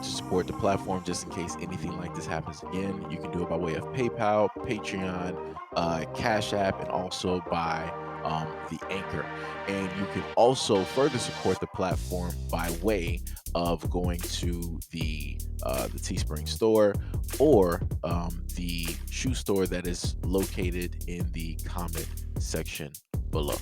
to support the platform just in case anything like this happens again, you can do it by way of PayPal, Patreon, Cash App, and also by the Anchor. And you can also further support the platform by way of going to the Teespring store or the shoe store that is located in the comment section below.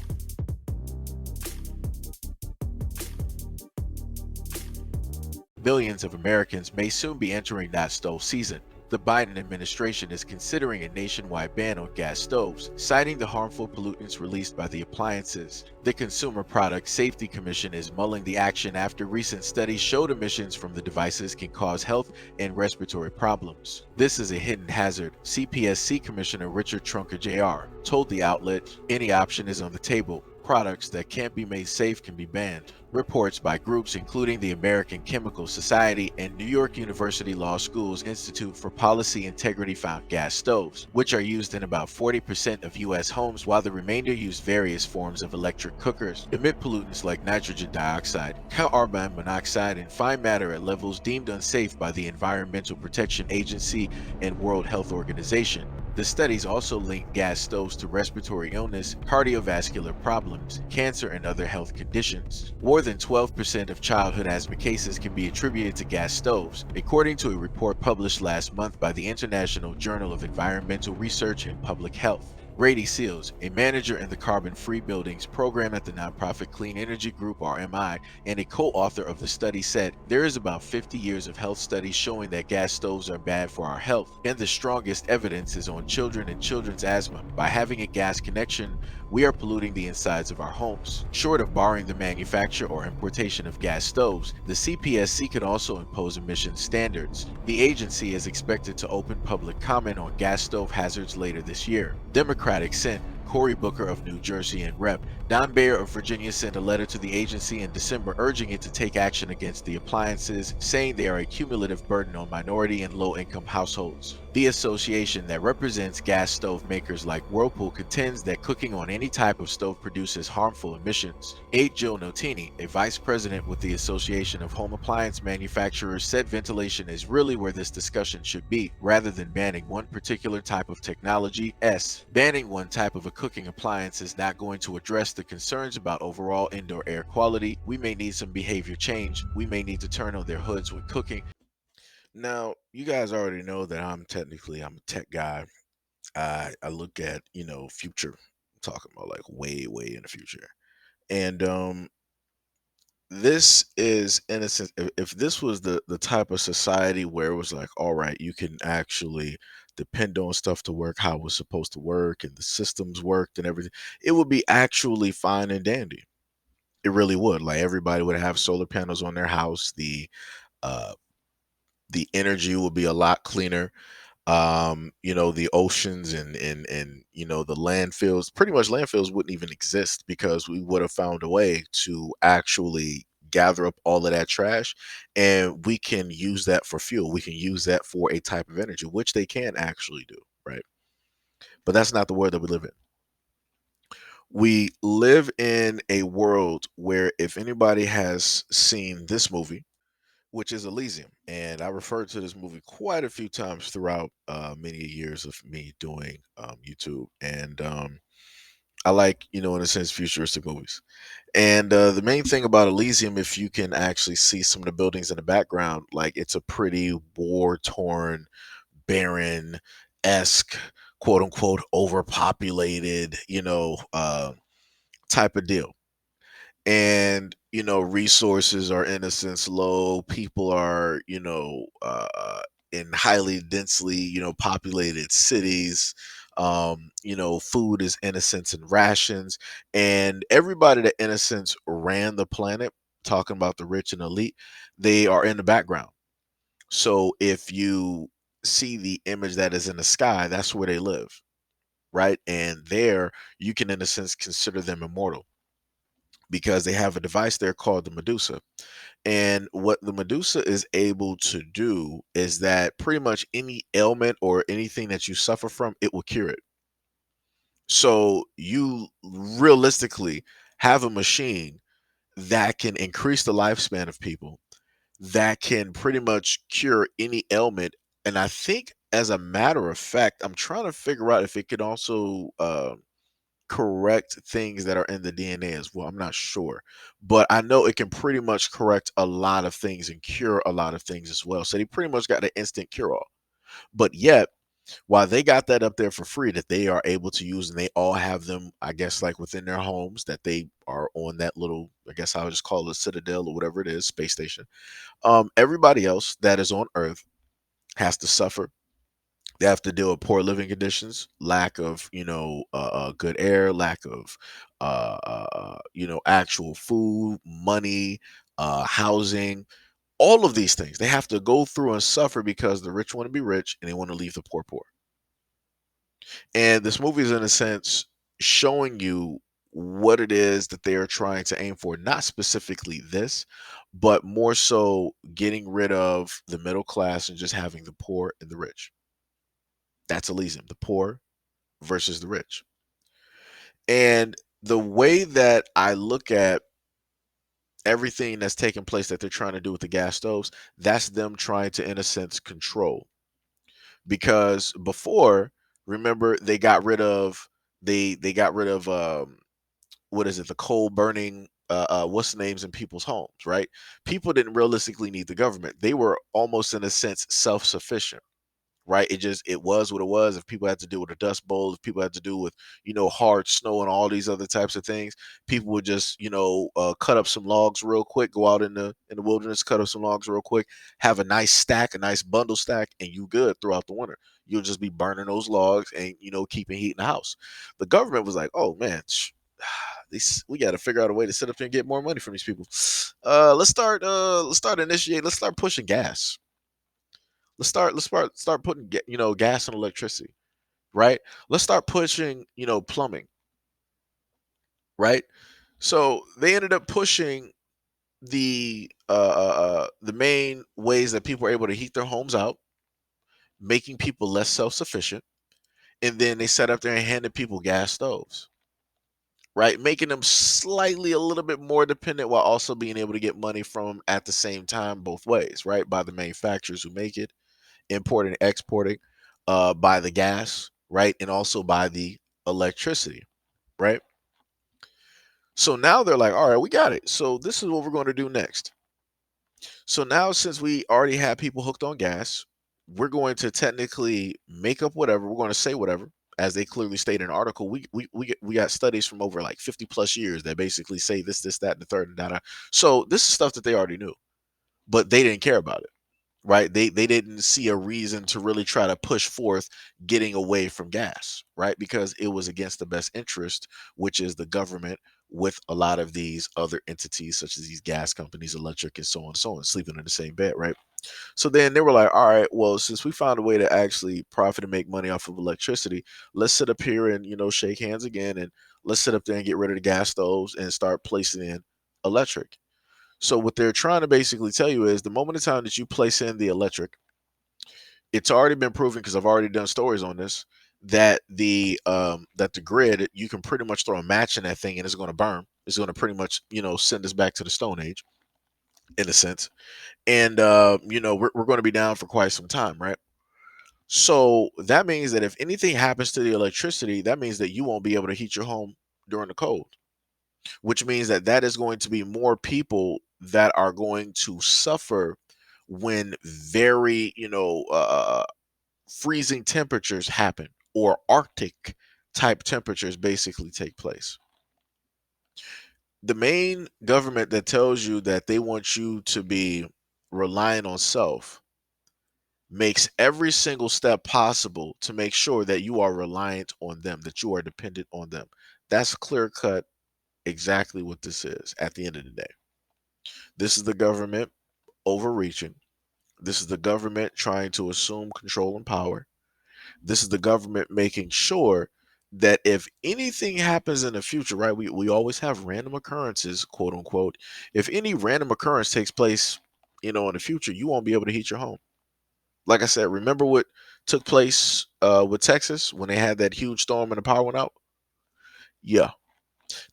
Millions of Americans may soon be entering that stove season. The Biden administration is considering a nationwide ban on gas stoves, citing the harmful pollutants released by the appliances. The Consumer Product Safety Commission is mulling the action after recent studies showed emissions from the devices can cause health and respiratory problems. This is a hidden hazard, CPSC Commissioner Richard Trunka Jr. told the outlet. Any option is on the table. Products that can't be made safe can be banned. Reports by groups including the American Chemical Society and New York University Law School's Institute for Policy Integrity found gas stoves, which are used in about 40% of U.S. homes, while the remainder use various forms of electric cookers, emit pollutants like nitrogen dioxide, carbon monoxide, and fine matter at levels deemed unsafe by the Environmental Protection Agency and World Health Organization. The studies also link gas stoves to respiratory illness, cardiovascular problems, cancer, and other health conditions. More than 12% of childhood asthma cases can be attributed to gas stoves, according to a report published last month by the International Journal of Environmental Research and Public Health. Brady Seals, a manager in the Carbon Free Buildings program at the nonprofit Clean Energy Group RMI and a co-author of the study, said there is about 50 years of health studies showing that gas stoves are bad for our health, and the strongest evidence is on children and children's asthma. By having a gas connection, we are polluting the insides of our homes. Short of barring the manufacture or importation of gas stoves, the CPSC could also impose emission standards. The agency is expected to open public comment on gas stove hazards later this year. Democratic Sen. Cory Booker of New Jersey and Rep. Don Bayer of Virginia sent a letter to the agency in December urging it to take action against the appliances, saying they are a cumulative burden on minority and low-income households. The association that represents gas stove makers like Whirlpool contends that cooking on any type of stove produces harmful emissions. Jill Notini, a vice president with the Association of Home Appliance Manufacturers, said ventilation is really where this discussion should be, rather than banning one particular type of technology. Banning one type of a cooking appliance is not going to address the concerns about overall indoor air quality. We may need some behavior change. We may need to turn on their hoods when cooking. Now, you guys already know that I'm a tech guy. I look at, future. I'm talking about like way, way in the future. And this is in a sense, if this was the type of society where it was like, all right, you can actually depend on stuff to work how it was supposed to work and the systems worked and everything, it would be actually fine and dandy. It really would. Like everybody would have solar panels on their house. Uh the energy would be a lot cleaner. The oceans and the landfills, pretty much landfills wouldn't even exist because we would have found a way to actually gather up all of that trash, and we can use that for fuel. We can use that for a type of energy, which they can actually do, right? But that's not the world that we live in. We live in a world where, if anybody has seen this movie, which is Elysium. And I referred to this movie quite a few times throughout many years of me doing YouTube. And I like, in a sense, futuristic movies. And the main thing about Elysium, if you can actually see some of the buildings in the background, like it's a pretty war torn, barren esque, quote unquote, overpopulated, type of deal. And resources are in a sense low. People are in highly densely populated cities. Food is in a sense in rations, and everybody that in a sense ran the planet, talking about the rich and elite, they are in the background. So if you see the image that is in the sky, that's where they live, right? And there you can in a sense consider them immortal because they have a device there called the Medusa. And what the Medusa is able to do is that pretty much any ailment or anything that you suffer from, it will cure it. So you realistically have a machine that can increase the lifespan of people, that can pretty much cure any ailment. And I think, as a matter of fact, I'm trying to figure out if it could also correct things that are in the DNA as well. I'm not sure, but I know it can pretty much correct a lot of things and cure a lot of things as well. So they pretty much got an instant cure all. But yet, while they got that up there for free that they are able to use, and they all have them, I guess, like within their homes, that they are on that little, I guess I'll just call it a citadel or whatever it is, space station. Everybody else that is on Earth has to suffer. They have to deal with poor living conditions, lack of, good air, lack of, actual food, money, housing, all of these things. They have to go through and suffer because the rich want to be rich and they want to leave the poor poor. And this movie is, in a sense, showing you what it is that they are trying to aim for. Not specifically this, but more so getting rid of the middle class and just having the poor and the rich. That's Elysium, the poor versus the rich. And the way that I look at everything that's taking place that they're trying to do with the gas stoves, that's them trying to, in a sense, control. Because before, remember, they got rid of what is it, the coal burning what's the names in people's homes, right? People didn't realistically need the government. They were almost, in a sense, self-sufficient, right? It was what it was. If people had to deal with a dust bowl, if people had to do with, hard snow and all these other types of things, people would just, cut up some logs real quick, go out in the wilderness, cut up some logs real quick, have a nice stack, a nice bundle stack, and you good throughout the winter. You'll just be burning those logs and, keeping heat in the house. The government was like, oh man, we got to figure out a way to sit up there and get more money from these people. Let's start pushing gas. Let's start putting gas and electricity, right? Let's start pushing plumbing, right? So they ended up pushing the main ways that people are able to heat their homes out, making people less self-sufficient, and then they set up there and handed people gas stoves, right? Making them slightly a little bit more dependent while also being able to get money from them at the same time, both ways, right? By the manufacturers who make it, importing, exporting, by the gas, right? And also by the electricity, right? So now they're like, all right, we got it. So this is what we're going to do next. So now, since we already have people hooked on gas, we're going to technically make up whatever. We're going to say whatever, as they clearly state in an article. We got studies from over like 50 plus years that basically say this, that, and the third, and that. So this is stuff that they already knew, but they didn't care about it, right? They didn't see a reason to really try to push forth getting away from gas, right? Because it was against the best interest, which is the government, with a lot of these other entities such as these gas companies, electric, and so on and so on, sleeping in the same bed, right? So then they were like, all right, well, since we found a way to actually profit and make money off of electricity, let's sit up here and, shake hands again, and let's sit up there and get rid of the gas stoves and start placing in electric. So what they're trying to basically tell you is, the moment in time that you place in the electric, it's already been proven, because I've already done stories on this, that the grid, you can pretty much throw a match in that thing and it's going to burn. It's going to pretty much, send us back to the Stone Age, in a sense. And we're going to be down for quite some time, right? So that means that if anything happens to the electricity, that means that you won't be able to heat your home during the cold, which means that that is going to be more people that are going to suffer when very, freezing temperatures happen, or Arctic type temperatures basically take place. The main government that tells you that they want you to be reliant on self makes every single step possible to make sure that you are reliant on them, that you are dependent on them. That's clear cut exactly what this is at the end of the day. This is the government overreaching. This is the government trying to assume control and power. This is the government making sure that if anything happens in the future, right? We always have random occurrences, quote unquote. If any random occurrence takes place, in the future, you won't be able to heat your home. Like I said, remember what took place with Texas when they had that huge storm and the power went out? Yeah.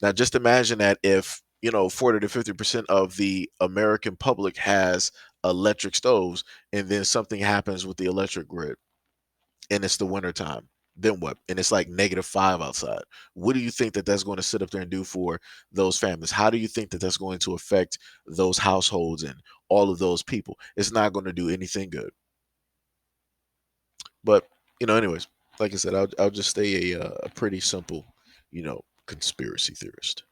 Now just imagine that if 40 to 50% of the American public has electric stoves, and then something happens with the electric grid and it's the winter time. Then what? And it's like -5 outside. What do you think that that's going to sit up there and do for those families? How do you think that that's going to affect those households and all of those people? It's not going to do anything good. But anyways, like I said, I'll just stay a pretty simple, conspiracy theorist.